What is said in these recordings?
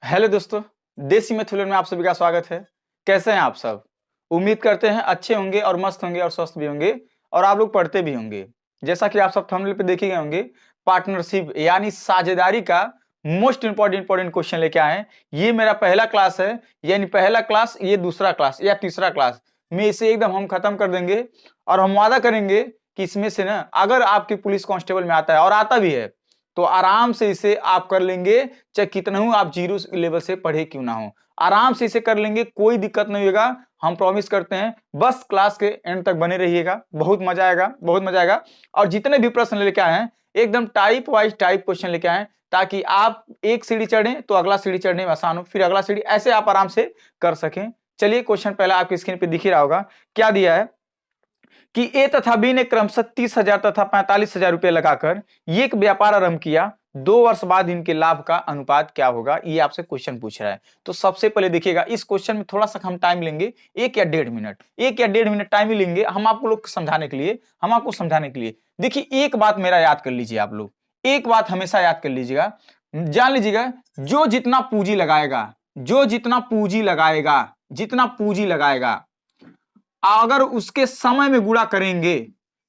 Hello दोस्तों, देसी मैथुलर में आप सभी का स्वागत है। कैसे हैं आप सब? उम्मीद करते हैं अच्छे होंगे और मस्त होंगे और स्वस्थ भी होंगे और आप लोग पढ़ते भी होंगे। जैसा कि आप सब थंबनेल पे देख ही गए होंगे, पार्टनरशिप यानी साझेदारी का मोस्ट इंपॉर्टेंट क्वेश्चन लेके आए हैं। ये मेरा पहला क्लास है, यानी पहला क्लास, ये दूसरा क्लास या तीसरा क्लास में इसे एकदम हम खत्म कर देंगे और हम वादा करेंगे कि इसमें से ना अगर आपके पुलिस कांस्टेबल में आता है और आता भी है तो आराम से इसे आप कर लेंगे, चाहे कितना हो आप जीरो लेवल से पढ़े क्यों ना हो, आराम से इसे कर लेंगे, कोई दिक्कत नहीं होगा। हम प्रॉमिस करते हैं। बस क्लास के एंड तक बने रहिएगा, बहुत मजा आएगा, बहुत मजा आएगा। और जितने भी प्रश्न लेके आए हैं एकदम टाइप वाइज टाइप क्वेश्चन लेके आए ताकि आप एक सीढ़ी चढ़े तो अगला सीढ़ी चढ़ने में आसान हो, फिर अगला सीढ़ी, ऐसे आप आराम से कर सकें। चलिए क्वेश्चन पहला आपकी स्क्रीन पे दिख ही रहा होगा। क्या दिया है कि ए तथा बी ने क्रमशः 30,000 तथा 45,000 रुपए लगाकर ये एक व्यापार आरंभ किया। 2 वर्ष बाद इनके लाभ का अनुपात क्या होगा, ये आपसे क्वेश्चन पूछ रहा है। तो सबसे पहले देखिएगा, इस क्वेश्चन में थोड़ा सा हम टाइम लेंगे, 1 या 1.5 मिनट टाइम ही लेंगे हम आपको लोग समझाने के लिए, हम आपको समझाने के लिए। देखिए एक बात मेरा याद कर लीजिए, आप लोग एक बात हमेशा याद कर लीजिएगा, जान लीजिएगा, जो जितना पूंजी लगाएगा, जो जितना पूंजी लगाएगा, जितना पूंजी लगाएगा, अगर उसके समय में गुणा करेंगे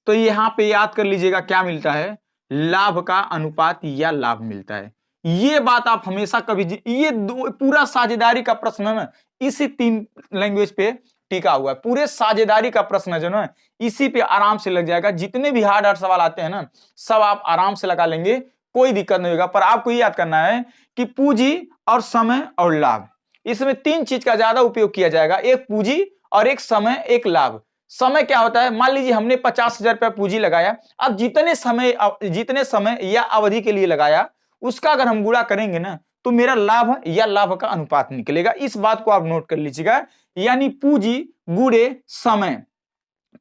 तो यहां पे याद कर लीजिएगा क्या मिलता है, लाभ का अनुपात या लाभ मिलता है। ये बात आप हमेशा कभी, ये पूरा साझेदारी का प्रश्न है ना, इसी 3 लैंग्वेज पे टिका हुआ है। पूरे साझेदारी का प्रश्न जो ना इसी पे आराम से लग जाएगा। जितने भी हार्ड हार्ड सवाल आते हैं ना सब आप आराम से लगा लेंगे, कोई दिक्कत नहीं होगा। पर आपको ये याद करना है कि पूंजी और समय और लाभ, इसमें 3 चीज का ज्यादा उपयोग किया जाएगा, एक पूंजी और एक समय, एक लाभ। समय क्या होता है, मान लीजिए हमने 50,000 रुपया पूंजी लगाया, अब जितने समय या अवधि के लिए लगाया उसका अगर हम गुणा करेंगे ना तो मेरा लाभ या लाभ का अनुपात निकलेगा। इस बात को आप नोट कर लीजिएगा, यानी पूंजी गुणे समय,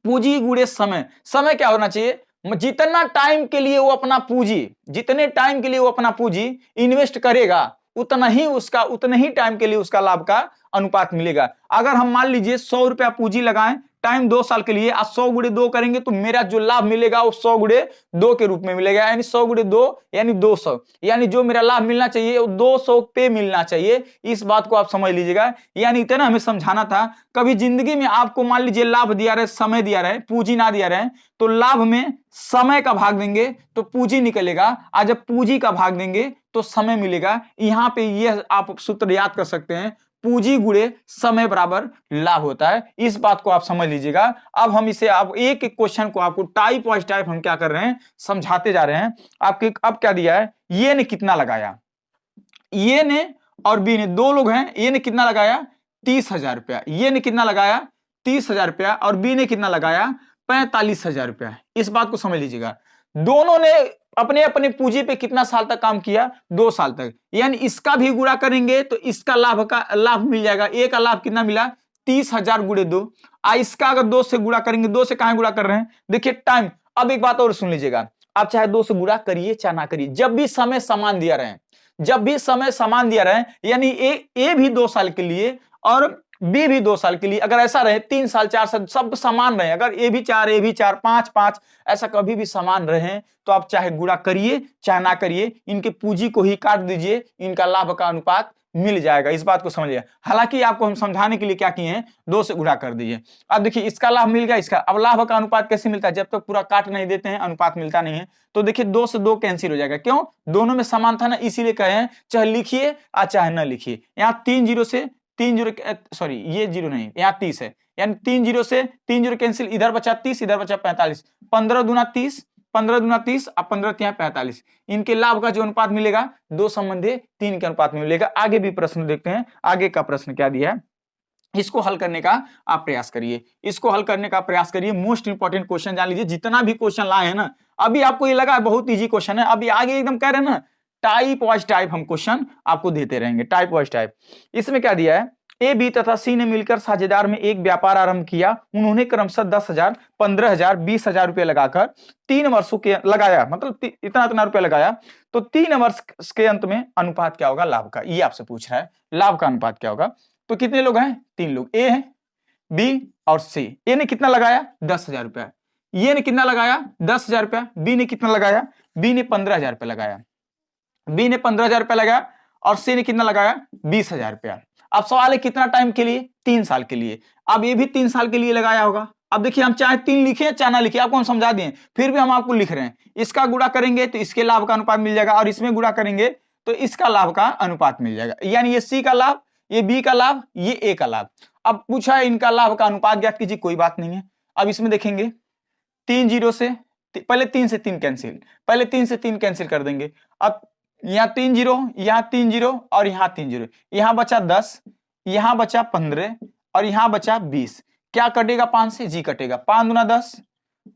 पूंजी गुणे समय। समय क्या होना चाहिए, जितना टाइम के लिए वो अपना पूंजी, जितने टाइम के लिए वो अपना पूंजी इन्वेस्ट करेगा उतने ही टाइम के लिए उसका लाभ का अनुपात मिलेगा। अगर हम मान लीजिए 100 रुपया पूंजी लगाएं, टाइम 2 साल के लिए, आज 100 गुणे 2 करेंगे तो मेरा जो लाभ मिलेगा वो 100 गुणे 2 के रूप में मिलेगा, यानी 100 गुणे 2 यानी 200, यानी जो मेरा लाभ मिलना चाहिए वो 200 पे मिलना चाहिए। इस बात को आप समझ लीजिएगा, यानी इतना हमें समझाना था। कभी जिंदगी में आपको मान लीजिए लाभ दिया रहे, समय दिया रहे, पूंजी ना दिया रहे, तो लाभ में समय का भाग देंगे तो पूंजी निकलेगा, आज जब पूंजी का भाग देंगे तो समय मिलेगा। यहां पे ये आप सूत्र याद कर सकते हैं, पूंजी गुणे समय बराबर लाभ होता है। इस बात को आप समझ लीजिएगा। अब हम इसे, आप एक एक क्वेश्चन को आपको टाइप वाइज टाइप हम क्या कर रहे हैं, समझाते जा रहे हैं। आपके अब क्या दिया है, ये ने कितना लगाया, ये ने और बी ने, 2 लोग हैं, ये ने कितना लगाया 30,000 रुपया, ये ने कितना लगाया 30,000 रुपया और बी ने कितना लगाया 45,000 रुपया। इस बात को समझ लीजिएगा, दोनों ने अपने अपने पूंजी पे कितना साल तक काम किया, 2 साल तक, यानी इसका भी गुणा करेंगे तो इसका लाभ मिल जाएगा। एक का लाभ कितना मिला 30,000 गुणे 2, इसका अगर 2 से गुणा करेंगे, 2 से कहां गुणा कर रहे हैं, देखिए टाइम। अब एक बात और सुन लीजिएगा, आप चाहे 2 से गुणा करिए चाहे ना करिए, जब भी समय समान दिया रहे, जब भी समय समान दिया रहे, यानी ए भी 2 साल के लिए और बी भी 2 साल के लिए, अगर ऐसा रहे 3 साल 4 साल सब समान रहे, अगर ए भी 4 5 5 ऐसा कभी भी समान रहे तो आप चाहे गुणा करिए चाहे ना करिए, इनके पूंजी को ही काट दीजिए, इनका लाभ का अनुपात मिल जाएगा। इस बात को समझिए। हालांकि आपको हम समझाने के लिए क्या किए हैं, 2 से गुणा कर दीजिए। अब देखिए इसका लाभ मिल गया, इसका। अब लाभ का अनुपात कैसे मिलता है, जब तक पूरा काट नहीं देते हैं अनुपात मिलता नहीं है। तो देखिए 2 से 2 कैंसिल हो जाएगा, क्यों, दोनों में समान था ना, इसीलिए कहे हैं चाहे लिखिए चाहे ना लिखिए। यहाँ 3 जीरो से 3 जीरो, सॉरी ये जीरो नहीं, यहाँ 30 है, यानी 3 जीरो से 3 जीरो कैंसिल, इधर बचा 30, इधर बचा 45, 15 दूना 30, 15 दूना 30 और 15 यहाँ 45। इनके लाभ का जो अनुपात मिलेगा 2 संबंधी 3 के अनुपात में मिलेगा। आगे भी प्रश्न देखते हैं, आगे का प्रश्न क्या दिया है, इसको हल करने का आप प्रयास करिए, इसको हल करने का प्रयास करिए। मोस्ट इंपॉर्टेंट क्वेश्चन जान लीजिए, जितना भी क्वेश्चन लाए हैं ना, अभी आपको ये लगा बहुत इजी क्वेश्चन है, अभी आगे एकदम कह रहे हैं ना टाइप वाइज टाइप हम क्वेश्चन आपको देते रहेंगे, टाइप वाइज टाइप। इसमें क्या दिया है, ए बी तथा सी ने मिलकर साझेदार में एक व्यापार आरंभ किया। उन्होंने क्रमशः 10,000 15,000 20,000 रुपए लगाकर 3 वर्षों के लगाया, मतलब इतना इतना रुपया लगाया, तो 3 वर्ष के अंत में अनुपात क्या होगा लाभ का, ये आपसे पूछ रहा है, लाभ का अनुपात क्या होगा। तो कितने लोग हैं, 3 लोग, ए है, बी और सी। ए ने कितना लगाया 10,000 रुपया, ये ने कितना लगाया 10,000 रुपया, बी ने कितना लगाया, बी ने 15,000 रुपया लगाया, बी ने 15,000 रुपया लगाया और सी ने कितना लगाया 20,000 रुपया। अब सवाल है कितना टाइम के लिए, 3 साल के लिए। अब ये भी 3 साल के लिए लगाया होगा। अब देखिए हम चाहे 3 लिखे चाहे ना लिखे, आपको हम समझा दिए, फिर भी हम आपको लिख रहे हैं। इसका गुणा करेंगे तो इसके लाभ का अनुपात मिल जाएगा, और इसमें गुणा करेंगे तो इसका लाभ का अनुपात मिल जाएगा। यानी ये सी का लाभ, ये बी का लाभ, ये ए का लाभ। अब पूछा है इनका लाभ का अनुपात ज्ञात कीजिए, कोई बात नहीं है। अब इसमें देखेंगे 3 जीरो से, पहले 3 से 3 कैंसिल, पहले 3 से 3 कैंसिल कर देंगे। अब यहाँ 3 जीरो, यहाँ 3 जीरो और यहाँ 3 जीरो, यहाँ बचा 10, यहाँ बचा 15 और यहाँ बचा 20। क्या कटेगा 5 से, जी कटेगा। 5 दूना 10,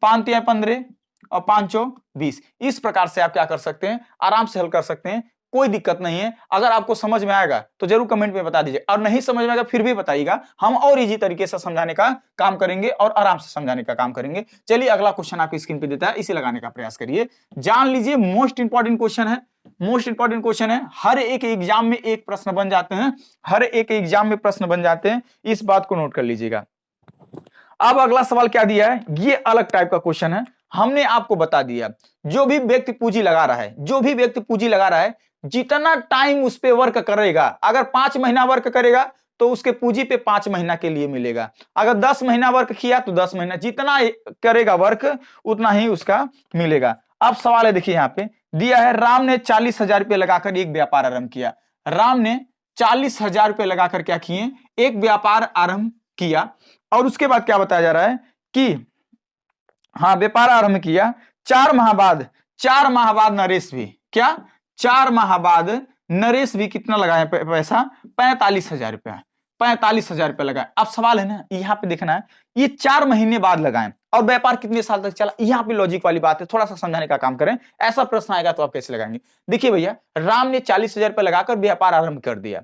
5 तिया 15 और 5 चौ 20। इस प्रकार से आप क्या कर सकते हैं, आराम से हल कर सकते हैं, कोई दिक्कत नहीं है। अगर आपको समझ में आएगा तो जरूर कमेंट में बता दीजिए, और नहीं समझ में आएगा फिर भी बताइएगा, हम और इजी तरीके से समझाने का काम करेंगे और आराम से समझाने का काम करेंगे। चलिए अगला क्वेश्चन आपकी स्क्रीन पे देता है, इसे लगाने का प्रयास करिए। जान लीजिए मोस्ट इंपॉर्टेंट क्वेश्चन है, मोस्ट इंपॉर्टेंट क्वेश्चन है। हर एक एग्जाम में एक प्रश्न बन जाते हैं, हर एक एग्जाम में प्रश्न बन जाते हैं, इस बात को नोट कर लीजिएगा। अब अगला सवाल क्या दिया है, ये अलग टाइप का क्वेश्चन है। हमने आपको बता दिया जो भी व्यक्ति पूंजी लगा रहा है, जो भी व्यक्ति पूंजी लगा रहा है, जितना टाइम उस पे वर्क करेगा, अगर 5 महीना वर्क करेगा तो उसके पूंजी पे 5 महीना के लिए मिलेगा। अगर 10 महीना वर्क किया तो 10 महीना, जितना करेगा वर्क उतना ही उसका मिलेगा। अब सवाल है, देखिए यहाँ पे दिया है, राम ने 40,000 रुपये लगाकर एक व्यापार आरंभ किया। राम ने 40,000 रुपये लगाकर क्या किए, एक व्यापार आरंभ किया। और उसके बाद क्या बताया जा रहा है कि हाँ व्यापार आरंभ किया, 4 माह बाद, 4 माह बाद नरेश भी, क्या 4 माह बाद नरेश भी कितना लगाए पैसा, 45,000 रुपया, 45,000 रुपया लगाए। अब सवाल है ना, यहाँ पे देखना है ये 4 महीने बाद लगाए और व्यापार कितने साल तक चला। यहाँ पे लॉजिक वाली बात है, थोड़ा सा समझाने का काम करें। ऐसा प्रश्न आएगा तो आप कैसे लगाएंगे। देखिए भैया, राम ने 40,000 रुपया लगाकर व्यापार आरंभ कर दिया,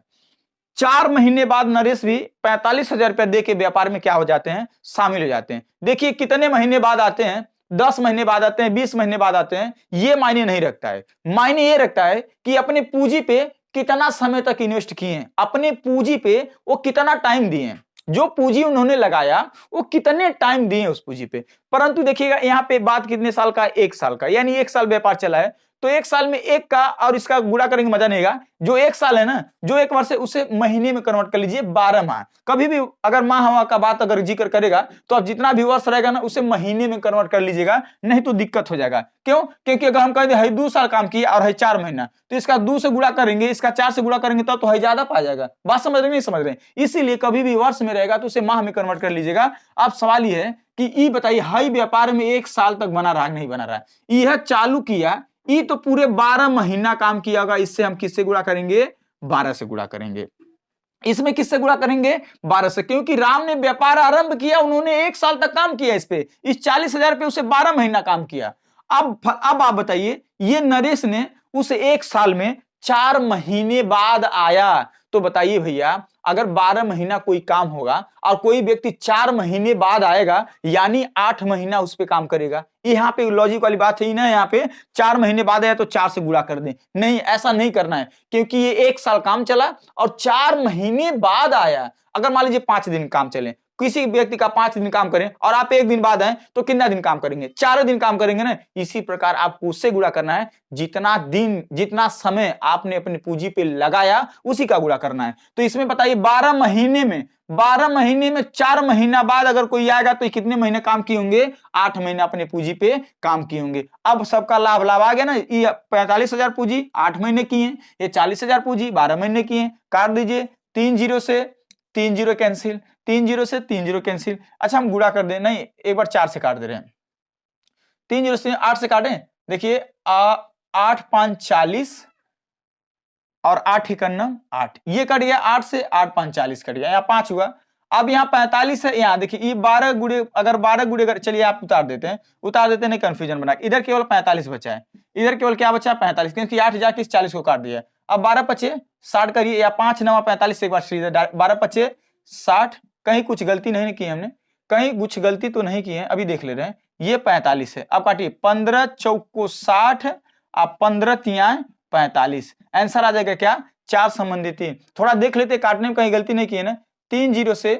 4 महीने बाद नरेश भी 45,000 रुपया दे के व्यापार में क्या हो जाते हैं, शामिल हो जाते हैं। देखिए कितने महीने बाद आते हैं, 10 महीने बाद आते हैं, 20 महीने बाद आते हैं, ये मायने नहीं रखता है। मायने ये रखता है कि अपने पूंजी पे कितना समय तक इन्वेस्ट किए हैं, अपने पूंजी पे वो कितना टाइम दिए हैं, जो पूंजी उन्होंने लगाया वो कितने टाइम दिए उस पूंजी पे। परंतु देखिएगा यहाँ पे बात कितने साल का, 1 साल का, यानी 1 साल व्यापार चला है तो 1 साल में 1 का और इसका गुणा करेंगे मजा नहीं आएगा। जो 1 साल है ना, जो 1 वर्ष है उसे महीने में कन्वर्ट कर लीजिए, 12 माह। कभी भी अगर माह का बात अगर जिक्र करेगा तो अब जितना भी वर्ष रहेगा ना उसे महीने में कन्वर्ट कर लीजिएगा, नहीं तो दिक्कत हो जाएगा। क्यों, क्योंकि अगर हम कहें है 2 साल काम किया और है 4 महीना, तो इसका 2 से गुणा करेंगे, इसका 4 से गुणा करेंगे तो है ज्यादा पा जाएगा। बात समझ रहे नहीं समझ रहे, इसीलिए कभी भी वर्ष में रहेगा तो उसे माह में कन्वर्ट कर लीजिएगा। अब सवाल यह है कि ई बताइए, हाई व्यापार में 1 साल तक बना रहा नहीं बना रहा, यह चालू किया, ये तो पूरे 12 महीना काम किया होगा। इससे हम किससे गुणा करेंगे, 12 से गुणा करेंगे। इसमें किससे गुणा करेंगे, 12 से, क्योंकि राम ने व्यापार आरंभ किया, उन्होंने 1 साल तक काम किया इस पे, इस 40,000 पे उसे 12 महीना काम किया। अब आप बताइए, ये नरेश ने उस 1 साल में 4 महीने बाद आया, तो बताइए भैया अगर 12 महीना कोई काम होगा और कोई व्यक्ति 4 महीने बाद आएगा, यानी 8 महीना उस पे काम करेगा। यहाँ पे लॉजिक वाली बात है ना, यहाँ पे 4 महीने बाद आया तो 4 से गुणा कर दें, नहीं ऐसा नहीं करना है, क्योंकि ये 1 साल काम चला और 4 महीने बाद आया। अगर मान लीजिए 5 दिन काम चले, किसी व्यक्ति का 5 दिन काम करें और आप 1 दिन बाद आए तो कितना दिन काम करेंगे, 4 दिन काम करेंगे ना। इसी प्रकार आपको उससे गुणा करना है, जितना दिन जितना समय आपने अपनी पूंजी पे लगाया उसी का गुणा करना है। तो इसमें बताइए 12 महीने में 4 महीना बाद अगर कोई आएगा तो कितने महीने काम किए होंगे, 8 महीने अपने पूंजी पे काम किए होंगे। अब सबका लाभ आ गया ना, ये 45,000 पूंजी 8 महीने की है, ये 40,000 पूंजी 12 महीने की है। काट दीजिए, 3 जीरो से 3 जीरो कैंसिल, 3 जीरो से 3 जीरो कैंसिल। अच्छा हम गुणा कर दें, नहीं एक बार 4 से काट दे रहे हैं, 3 जीरो से 8 से काटें। देखिए 8 5 40 और 8 1 8, ये कट गया 8 से, 8 5 40 कट गया, यहाँ 5 हुआ। अब यहाँ 45 है, यहाँ देखिए ये 12 गुणे, अगर 12 गुणे चलिए आप उतार देते हैं नहीं कंफ्यूजन बना, इधर केवल 45 बचा है, इधर केवल क्या बचा है 45, क्योंकि 8 जाके इस 40 को काट दिया। अब 12 पचे 60 करिए, या 5 9 45 से एक बार 12 पचे 60, कहीं कुछ गलती नहीं की हमने, कहीं कुछ गलती तो नहीं की है, अभी देख ले रहे हैं। ये 45 है, अब काटिए 15 चौको 60, अब 15 तिया 45, आंसर आ जाएगा क्या, 4 संबंधित 3। थोड़ा देख लेते काटने में कहीं गलती नहीं की है ना, 3 जीरो से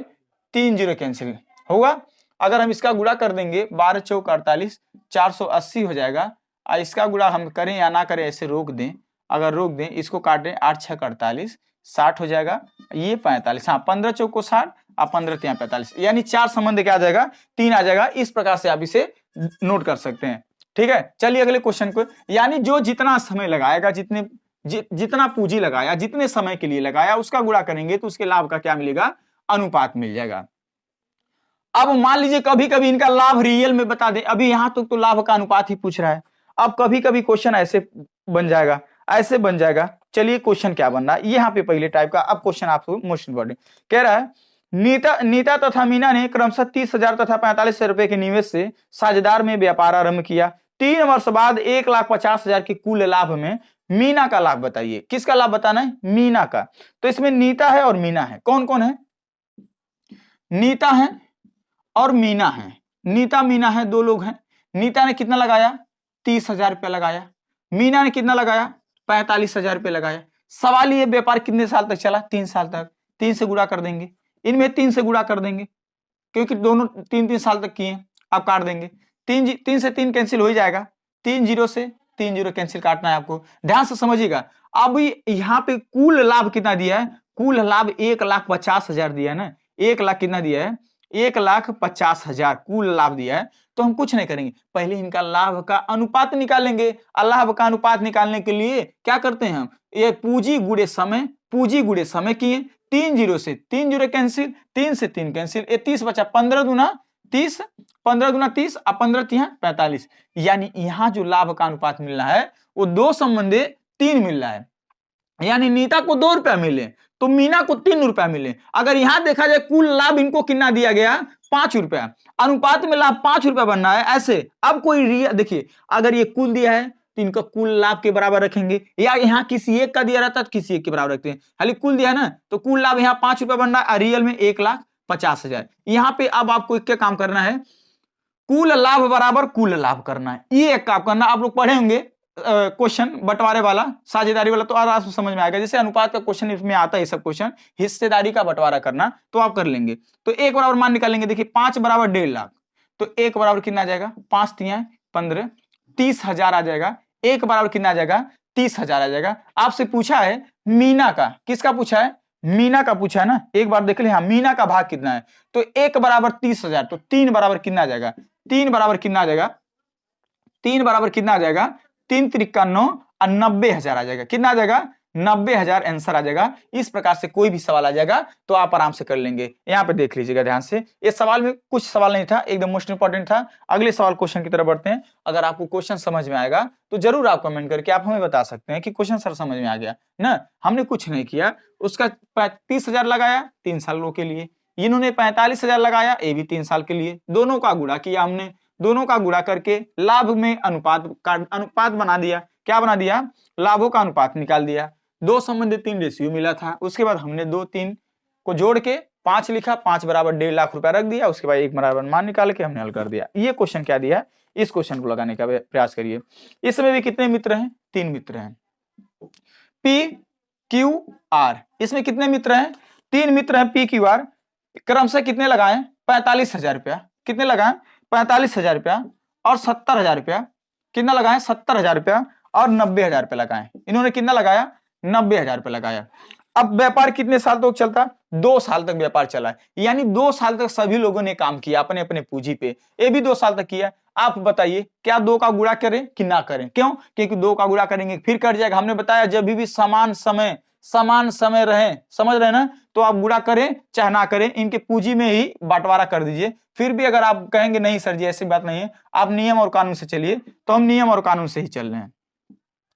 3 जीरो कैंसिल होगा। अगर हम इसका गुणा कर देंगे 12 चौक 48, 480 हो जाएगा। इसका गुणा हम करें या ना करें ऐसे रोक दें, अगर रोक दें, इसको काटें, 8 6 48, 60 हो जाएगा, ये 45, हाँ 15 चौक को 60 और 15 3 45, यानी 4 संबंध क्या आ जाएगा, 3 आ जाएगा। इस प्रकार से आप इसे नोट कर सकते हैं। ठीक है, चलिए अगले क्वेश्चन को, यानी जो जितना समय लगाएगा, जितना पूंजी लगाया, जितने समय के लिए लगाया, उसका गुणा करेंगे तो उसके लाभ का क्या मिलेगा, अनुपात मिल जाएगा। अब मान लीजिए कभी कभी इनका लाभ रियल में बता दें, अभी यहां तक तो लाभ का अनुपात ही पूछ रहा है, अब कभी कभी क्वेश्चन ऐसे बन जाएगा, ऐसे बन जाएगा। चलिए क्वेश्चन क्या बन रहा है यहाँ पे, पहले टाइप का। अब क्वेश्चन आपको मोस्ट इंपॉर्टेंट कह रहा है, नीता तथा मीना ने क्रमशः 30,000 तथा 45,000 रुपए के निवेश से साझेदार में व्यापार आरंभ किया। 3 वर्ष बाद 1,50,000 के कुल लाभ में मीना का लाभ बताइए। किसका लाभ बताना है, मीना का। तो इसमें नीता है और मीना है, कौन कौन है, नीता है और मीना है। नीता मीना है, दो लोग हैं। नीता ने कितना लगाया, 30,000 रुपया लगाया। मीना ने कितना लगाया, 45,000 रुपया लगाया। सवाल ये, व्यापार कितने साल तक चला, 3 साल तक। 3 से गुणा कर देंगे, इनमें 3 से गुणा कर देंगे, क्योंकि दोनों 3-3 साल तक किए। आप काट देंगे, 3 से 3 कैंसिल हो ही जाएगा, 3 जीरो से 3 जीरो कैंसिल काटना है आपको, ध्यान से समझिएगा। अब यहाँ पे कुल लाभ कितना दिया है, कुल लाभ 1,50,000 दिया है ना, 1 लाख कितना दिया है, 1,50,000 कुल लाभ दिया है। तो हम कुछ नहीं करेंगे, पहले इनका लाभ का अनुपात निकालेंगे। लाभ का अनुपात निकालने के लिए क्या करते हैं हम, ये पूंजी गुणे समय, पूंजी गुणे समय किए, 3 जीरो से 3 जीरो कैंसिल, 3 से 3 कैंसिल, ये 30 बचा, 15 दूना 30, 15 दूना 30 और 15 तिया 45, यानी यहाँ जो लाभ का अनुपात मिल रहा है वो 2 संबंधे 3 मिल रहा है। यानी नीता को 2 रुपया मिले तो मीना को 3 रुपया मिले। अगर यहां देखा जाए कुल लाभ इनको कितना दिया गया, 5 रुपया, अनुपात में लाभ 5 रुपया बन रहा है ऐसे। अब कोई देखिए, अगर ये कुल दिया है तो इनका कुल लाभ के बराबर रखेंगे, या यहाँ किसी एक का दिया रहता है तो किसी एक के बराबर रखते हैं। खाली कुल दिया है ना, तो कुल लाभ यहाँ 5 रुपया बन रहा है, रियल में 1,50,000। यहाँ पे अब आपको क्या काम करना है, कुल लाभ बराबर कुल लाभ करना है, ये एक काम करना। आप लोग पढ़े होंगे क्वेश्चन बंटवारे वाला, साझेदारी वाला, तो आराम से समझ में आएगा। जैसे अनुपात का क्वेश्चन इसमें आता है, सब क्वेश्चन हिस्सेदारी का बंटवारा करना, तो आप कर लेंगे। तो 1 बराबर मान निकालेंगे, देखिए 5 बराबर 1.5 लाख, तो 1 बराबर कितना आ जाएगा, 5 तिया 15, 30,000 आ जाएगा। 1 बराबर कितना आ जाएगा, 30,000 आ जाएगा। आपसे पूछा है मीना का, किसका पूछा है, मीना का पूछा है ना। एक बार देख ले, हाँ मीना का भाग कितना है, तो 1 बराबर 30,000, तो 3 बराबर कितना आ जाएगा, 3 बराबर कितना आ जाएगा, 3 बराबर कितना आ जाएगा, 3 त्रिका 9 और 90,000 आ जाएगा। कितना आ जाएगा, 90,000 आंसर आ जाएगा। इस प्रकार से कोई भी सवाल आ जाएगा तो आप आराम से कर लेंगे। यहाँ पे देख लीजिएगा ध्यान से, ये सवाल में कुछ सवाल नहीं था, एकदम मोस्ट इंपॉर्टेंट था। अगले सवाल क्वेश्चन की तरफ बढ़ते हैं। अगर आपको क्वेश्चन समझ में आएगा तो जरूर आप कमेंट करके आप हमें बता सकते हैं कि क्वेश्चन सर समझ में आ गया ना। हमने कुछ नहीं किया, उसका 30,000 लगाया 3 सालों के लिए, इन्होंने 45,000 लगाया, ये भी 3 साल के लिए। दोनों का गुणा किया हमने, दोनों का गुणा करके लाभ में अनुपात बना दिया। क्या बना दिया, लाभों का अनुपात निकाल दिया। 2 संबंधित 3 रेशियो मिला था, उसके बाद हमने 2 3 को जोड़ के 5 लिखा, 5 बराबर 1.5 लाख रुपया रख दिया। उसके बाद 1 बराबर मान निकाल के हमने हल कर दिया। ये क्वेश्चन क्या दिया, इस क्वेश्चन को लगाने का प्रयास करिए। इसमें भी कितने मित्र हैं, 3 मित्र हैं, पी क्यू आर। इसमें कितने मित्र हैं, 3 मित्र हैं, पी क्यू आर। क्रमशः कितने लगाए, 45,000 रुपया। कितने लगाए, 45,000 रुपया और 70,000 रुपया। कितना लगाए, 70,000 रुपया और 90,000 रुपया लगाए। इन्होंने कितना लगाया, 90,000 रुपया लगाया। अब व्यापार कितने साल तक चलता, 2 साल तक व्यापार चला है, यानी 2 साल तक सभी लोगों ने काम किया अपने अपने पूंजी पे। ये भी 2 साल तक किया। आप बताइए क्या 2 का गुणा करें कि ना करें, क्यों, क्योंकि 2 का गुणा करेंगे फिर कट जाएगा। हमने बताया जब भी समान समय रहे, समझ रहे ना, तो आप गुणा करें चाहे ना करें, इनके पूंजी में ही बंटवारा कर दीजिए। फिर भी अगर आप कहेंगे नहीं सर जी ऐसी बात नहीं है, आप नियम और कानून से चलिए, तो हम नियम और कानून से ही चल रहे हैं।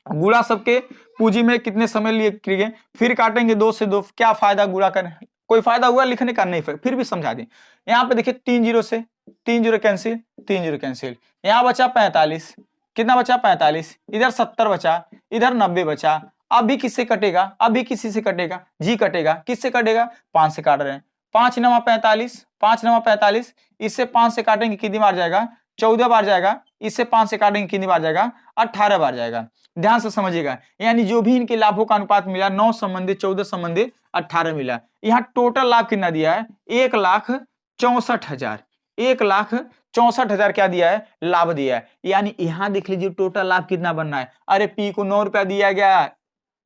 गुणा सबके पूंजी में कितने समय लिए किए, फिर काटेंगे 2 से 2, क्या फायदा गुणा करें, कोई फायदा हुआ लिखने का नहीं, फिर भी समझा दें। यहाँ पे देखिए 3 जीरो से 3 जीरो कैंसिल, 3 जीरो कैंसिल, यहाँ बचा 45, कितना बचा 45, इधर 70 बचा, इधर 90 बचा। अब भी किससे कटेगा, अभी किसी से कटेगा, जी कटेगा, किससे कटेगा, 5 से काट रहे हैं। 5 9 45, 5 9 45, इससे 5 से काटेंगे कितनी बार जाएगा, 14 बार जाएगा। इससे 5 से काटेंगे कितनी बार जाएगा, 18 बार जाएगा। ध्यान से समझिएगा, यानी जो भी इनके लाभों का अनुपात मिला, 9 संबंधित 14 संबंधित 18 मिला। यहाँ टोटल लाभ कितना दिया है, 1,64,000, 1,64,000 क्या दिया है, लाभ दिया है। यानी यहाँ देख लीजिए टोटल लाभ कितना बनना है। अरे पी को 9 रुपया दिया गया,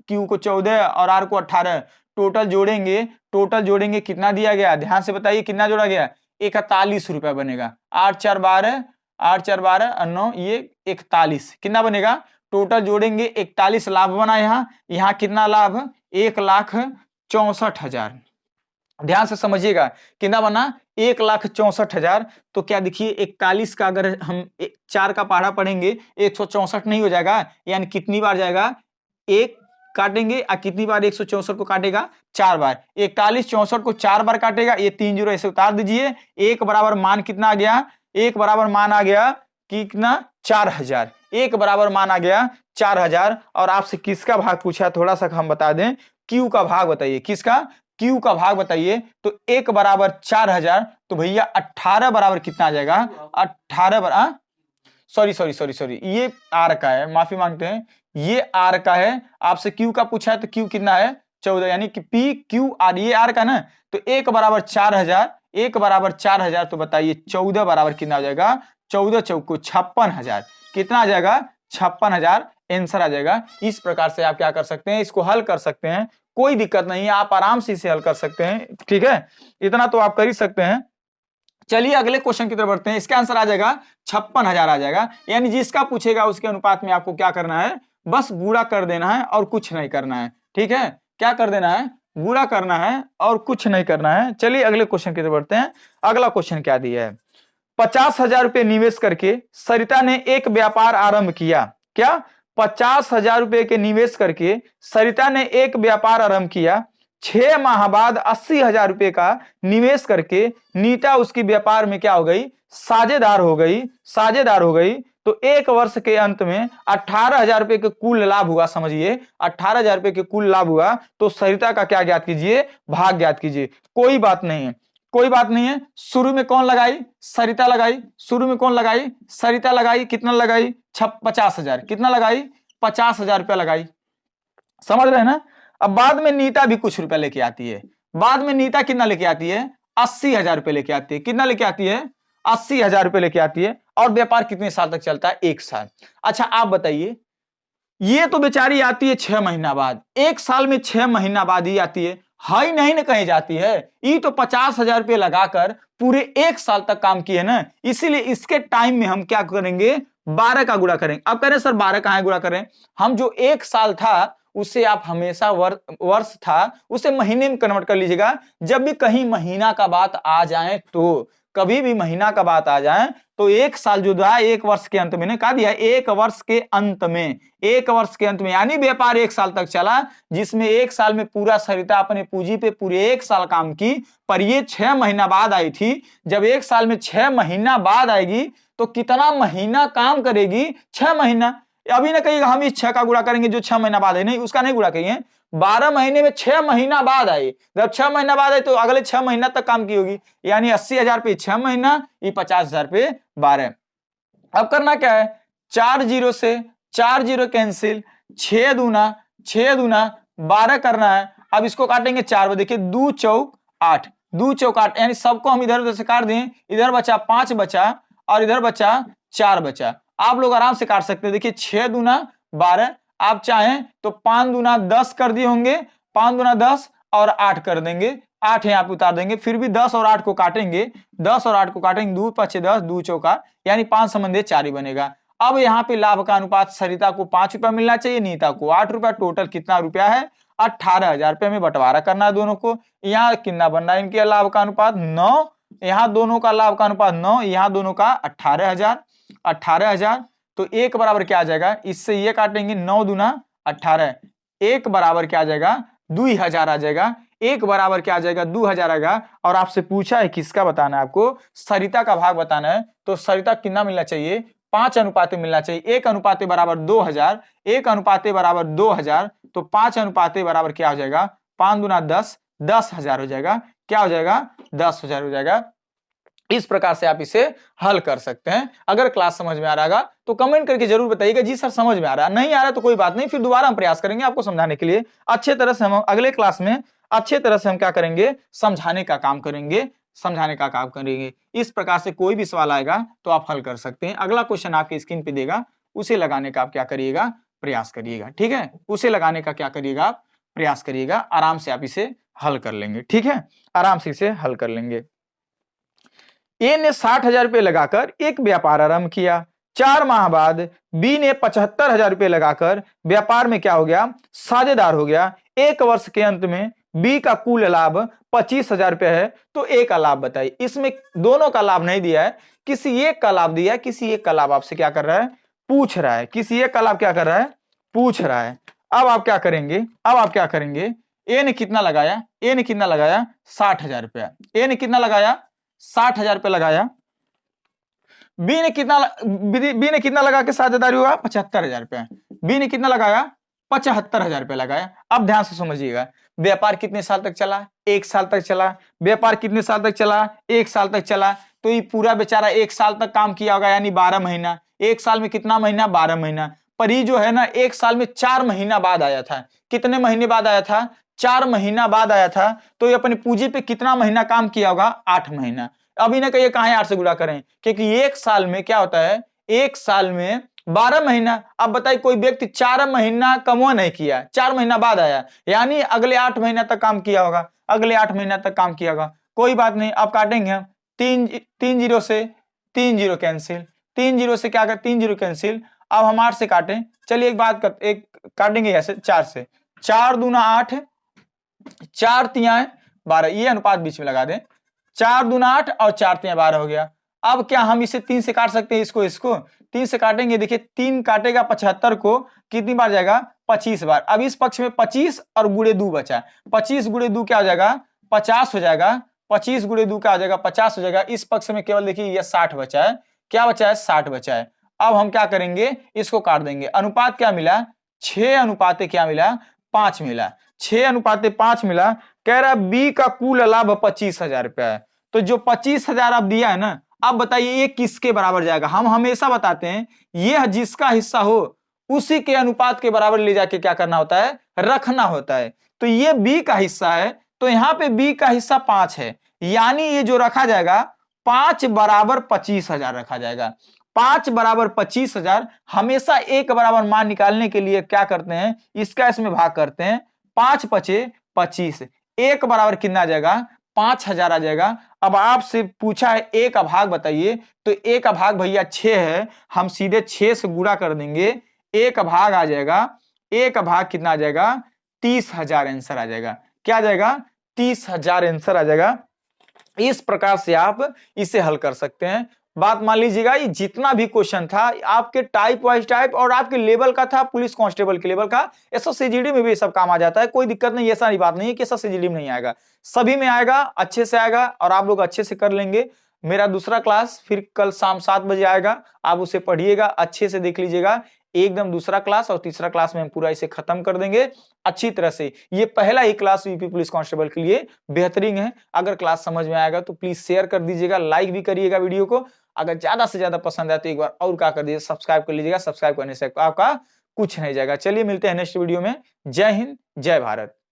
Q को 14 और R को 18, टोटल जोड़ेंगे कितना दिया गया, ध्यान से बताइए कितना जोड़ा गया, 41 रुपया बनेगा। 8 4 12 और 9 ये 41, कितना बनेगा, टोटल जोड़ेंगे 41 लाभ बना। यहाँ कितना लाभ, 1,64,000। ध्यान से समझिएगा कितना बना, 1,64,000। तो क्या देखिए 41 का अगर हम 4 का पहाड़ा पढ़ेंगे 164 नहीं हो जाएगा, यानी कितनी बार जाएगा, एक काटेंगे और कितनी बार 164 को काटेगा, 4 बार। 41 64 को 4 बार काटेगा, ये 3 जीरो ऐसे उतार दीजिए। एक बराबर मान कितना आ गया, एक बराबर मान आ गया कितना, 4000। एक बराबर मान आ गया 4000। और आपसे किसका भाग पूछा, थोड़ा सा हम बता दें, Q का भाग बताइए, किसका, Q का भाग बताइए। तो 1 बराबर 4000, तो भैया 18 बराबर कितना आ जाएगा, 18 बराबर, सॉरी ये R का है, माफी मांगते हैं, ये R का है। आपसे Q का पूछा है तो Q कितना है, 14, यानी कि PQR, ये R का ना। तो 1 बराबर 4000, 1 बराबर 4000, तो बताइए 14 बराबर कितना हो जाएगा, 14 चौको 56,000, कितना आ जाएगा, 56,000 आंसर आ जाएगा। इस प्रकार से आप क्या कर सकते हैं, इसको हल कर सकते हैं, कोई दिक्कत नहीं है, आप आराम से इसे हल कर सकते हैं, ठीक है, इतना तो आप कर ही सकते हैं। चलिए अगले क्वेश्चन की तरफ बढ़ते हैं। इसका आंसर आ जाएगा 56,000 आ जाएगा, यानी जिसका पूछेगा उसके अनुपात में आपको क्या करना है, बस गुणा कर देना है और कुछ नहीं करना है, ठीक है, क्या कर देना है, गुणा करना है और कुछ नहीं करना है। चलिए अगले क्वेश्चन की तरफ बढ़ते हैं। अगला क्वेश्चन क्या दिया है, 50,000 रुपए निवेश करके सरिता ने एक व्यापार आरंभ किया। क्या, 50,000 रुपए के निवेश करके सरिता ने एक व्यापार आरंभ किया। 6 माह बाद 80,000 रुपए का निवेश करके नीता उसकी व्यापार में क्या हो गई, साझेदार हो गई। तो एक वर्ष के अंत में 18,000 रुपए के कुल लाभ हुआ, समझिए 18,000 रुपए के कुल लाभ हुआ। तो सरिता का क्या ज्ञात कीजिए, भाग ज्ञात कीजिए। कोई बात नहीं है, शुरू में कौन लगाई, सरिता लगाई, शुरू में कौन लगाई, सरिता लगाई, कितना लगाई, 50,000, कितना लगाई, 50,000 रुपया लगाई, समझ रहे हैं ना। अब बाद में नीता भी कुछ रुपया लेके आती है, बाद में नीता कितना लेके आती है, 80,000 रुपए लेके आती है, कितना लेके आती है, 80,000 रुपए लेके आती है। और व्यापार कितने साल तक चलता है, 1 साल। अच्छा आप बताइए, ये तो बेचारी आती है 6 महीना बाद, 1 साल में 6 महीना बाद ही आती है, हाई नहीं ना कहीं जाती है। ये तो 50,000 रुपये लगाकर पूरे 1 साल तक काम किए ना, इसीलिए इसके टाइम में हम क्या करेंगे, 12 का गुणा करेंगे। अब कह रहे सर 12 कहां गुणा करें, हम जो 1 साल था उसे आप हमेशा वर्ष था उसे महीने में कन्वर्ट कर लीजिएगा। जब भी कहीं महीना का बात आ जाए, तो कभी भी महीना का बात आ जाए तो 1 साल जो था 1 वर्ष के अंत में ने कहा दिया, 1 वर्ष के अंत में, 1 वर्ष के अंत में, यानी व्यापार 1 साल तक चला, जिसमें 1 साल में पूरा सरिता अपने पूंजी पे पूरे 1 साल काम की, पर ये 6 महीना बाद आई थी। जब 1 साल में 6 महीना बाद आएगी तो कितना महीना काम करेगी, 6 महीना। अभी ना कहिएगा हम इस 6 का गुणा करेंगे जो 6 महीना बाद है, नहीं, उसका नहीं गुणा करिए। 12 महीने में 6 महीना बाद आई, जब 6 महीना बाद आई तो अगले 6 महीना तक काम की होगी, यानी 80,000 पे 6 महीना, ये 50,000 पे 12। अब करना क्या है, 4 जीरो से 4 जीरो कैंसिल, 6 दूना 12 करना है। अब इसको काटेंगे 4 बार, देखिए 2 चौक 8, 2 चौक 8, यानी सबको हम इधर उधर से काट दें, इधर बचा 5 बचा और इधर बचा 4 बचा। आप लोग आराम से काट सकते हैं, देखिए 6 दूना 12, आप चाहें तो 5 दूना 10 कर दिए होंगे, 5 दूना 10 और 8 कर देंगे, 8 यहाँ पे उतार देंगे, फिर भी 10 और 8 को काटेंगे, 10 और 8 को काटेंगे, 2 5 10, 2 चौका, यानी 5 संबंधे 4 ही बनेगा। अब यहाँ पे लाभ का अनुपात, सरिता को 5 रुपया मिलना चाहिए, नीता को 8 रुपया, टोटल कितना रुपया है, 18,000 रुपये में बंटवारा करना है दोनों को। यहाँ कितना बन रहा है इनके लाभ का अनुपात, 9, यहाँ दोनों का लाभ का अनुपात 9, यहाँ दोनों का 18,000। तो 1 बराबर क्या आ जाएगा, इससे ये काटेंगे, 9 दूना 18, 1 बराबर क्या आ जाएगा, 2,000 आ जाएगा। 1 बराबर क्या आ जाएगा, 2,000 आएगा। और आपसे पूछा है किसका बताना है, आपको सरिता का भाग बताना है। तो सरिता कितना मिलना चाहिए, 5 अनुपाते मिलना चाहिए, 1 अनुपाते बराबर 2,000, 1 अनुपाते बराबर 2,000, तो 5 अनुपाते बराबर क्या हो जाएगा, 5 दूना 10, 10,000 हो जाएगा, क्या हो जाएगा, 10,000 हो जाएगा। इस प्रकार से आप इसे हल कर सकते हैं। अगर क्लास समझ में आ रहा है तो कमेंट करके जरूर बताइएगा, जी सर समझ में आ रहा है, नहीं आ रहा तो कोई बात नहीं, फिर दोबारा हम प्रयास करेंगे आपको समझाने के लिए। अच्छे तरह से हम अगले क्लास में अच्छे तरह से हम क्या करेंगे, समझाने का काम करेंगे। इस प्रकार से कोई भी सवाल आएगा तो आप हल कर सकते हैं। अगला क्वेश्चन आपके स्क्रीन पे देगा, उसे लगाने का आप क्या करिएगा, प्रयास करिएगा, ठीक है। उसे लगाने का क्या करिएगा आप, प्रयास करिएगा, आराम से आप इसे हल कर लेंगे, ठीक है, आराम से इसे हल कर लेंगे। ए ने 60,000 रुपये लगाकर एक व्यापार आरंभ किया। 4 माह बाद बी ने 75,000 रुपये लगाकर व्यापार में क्या हो गया, साझेदार हो गया। एक वर्ष के अंत में बी का कुल लाभ 25,000 रुपये है, तो ए का लाभ बताइए। इसमें दोनों का लाभ नहीं दिया है, किसी एक का लाभ दिया है, किसी एक का लाभ आपसे क्या कर रहा है, पूछ रहा है, किसी एक का लाभ क्या कर रहा है, पूछ रहा है। अब आप क्या करेंगे, अब आप क्या करेंगे, ए ने कितना लगाया, ए ने कितना लगाया 60,000 रुपया, ए ने कितना लगाया 60,000 रुपये लगाया। बी ने कितना लगा के साझेदारी हुआ 75,000 रुपये। बी ने कितना लगाया 75,000 रुपये लगाया। अब ध्यान से समझिएगा, व्यापार कितने साल तक चला, 1 साल तक चला। व्यापार कितने साल तक चला, 1 साल तक चला। तो ये पूरा बेचारा 1 साल तक काम किया होगा, यानी 12 महीना। 1 साल में कितना महीना, 12 महीना। पर ये जो है ना 1 साल में 4 महीना बाद आया था। कितने महीने बाद आया था, 4 महीना बाद आया था। तो ये अपनी पूंजी पे कितना महीना काम किया होगा, 8 महीना। अभी ना कहिए कहां 8 से गुणा करें, क्योंकि 1 साल में क्या होता है, 1 साल में 12 महीना। अब बताइए कोई व्यक्ति 4 महीना कमवा नहीं किया, 4 महीना बाद आया, यानी अगले 8 महीना तक काम किया होगा, अगले 8 महीना तक काम किया होगा। कोई बात नहीं, अब काटेंगे हम 3 जीरो से 3 जीरो कैंसिल, 3 जीरो से क्या कर 3 जीरो कैंसिल। अब हम 8 से काटें, चलिए एक बात कर, एक काटेंगे ऐसे 4 से, 4 दूना 8, 4 तिया 12, ये अनुपात बीच में लगा दें, 4 दूना 8 और 4 तिया 12 हो गया। अब क्या हम इसे 3 से काट सकते हैं, इसको 3 से काटेंगे, देखिए 3 काटेगा 75 को, कितनी बार जाएगा 25 बार। अब इस पक्ष में 25 और गुणे 2 बचा, 25 गुणे 2 क्या हो जाएगा 50 हो जाएगा, 25 गुणे 2 क्या हो जाएगा 50 हो जाएगा। इस पक्ष में केवल देखिए ये 60 बचा है, क्या बचा है 60 बचा है। अब हम क्या करेंगे, इसको काट देंगे। अनुपात क्या मिला, 6 अनुपाते क्या मिला 5 मिला, 6 अनुपाते 5 मिला। कह रहा बी का कुल लाभ 25,000 रुपया है। तो जो 25,000 आप दिया है ना, अब बताइए ये किसके बराबर जाएगा। हम हमेशा बताते हैं ये जिसका हिस्सा हो उसी के अनुपात के बराबर ले जाके क्या करना होता है, रखना होता है। तो ये बी का हिस्सा है, तो यहां पे बी का हिस्सा 5 है, यानी ये जो रखा जाएगा 5 बराबर 25,000 रखा जाएगा। 5 बराबर 25,000। हमेशा एक बराबर मान निकालने के लिए क्या करते हैं, इसका इसमें भाग करते हैं, 5 पचे 25, 1 बराबर कितना आ जाएगा 5,000 आ जाएगा। अब आपसे पूछा है ए का भाग बताइए, तो ए का भाग भैया 6 है, हम सीधे 6 से गुणा कर देंगे, ए का भाग आ जाएगा, ए का भाग कितना आ जाएगा 30,000 आंसर आ जाएगा। क्या आ जाएगा 30,000 आंसर आ जाएगा। इस प्रकार से आप इसे हल कर सकते हैं। बात मान लीजिएगा, ये जितना भी क्वेश्चन था आपके टाइप वाइज टाइप और आपके लेवल का था, पुलिस कांस्टेबल के लेवल का, एसएससीजीडी में भी सब काम आ जाता है, कोई दिक्कत नहीं। ऐसा नहीं बात नहीं है कि एसएससीजीडी में नहीं आएगा, सभी में आएगा, अच्छे से आएगा और आप लोग अच्छे से कर लेंगे। मेरा दूसरा क्लास फिर कल शाम 7 बजे आएगा, आप उसे पढ़िएगा, अच्छे से देख लीजिएगा, एकदम दूसरा क्लास और तीसरा क्लास में हम पूरा इसे खत्म कर देंगे अच्छी तरह से। ये पहला ही क्लास यूपी पुलिस कांस्टेबल के लिए बेहतरीन है। अगर क्लास समझ में आएगा तो प्लीज शेयर कर दीजिएगा, लाइक भी करिएगा वीडियो को। अगर ज्यादा से ज्यादा पसंद आए तो एक बार और क्या कर दीजिए, सब्सक्राइब कर लीजिएगा। सब्सक्राइब करने से आपका कुछ नहीं जाएगा। चलिए मिलते हैं नेक्स्ट वीडियो में। जय हिंद, जय भारत।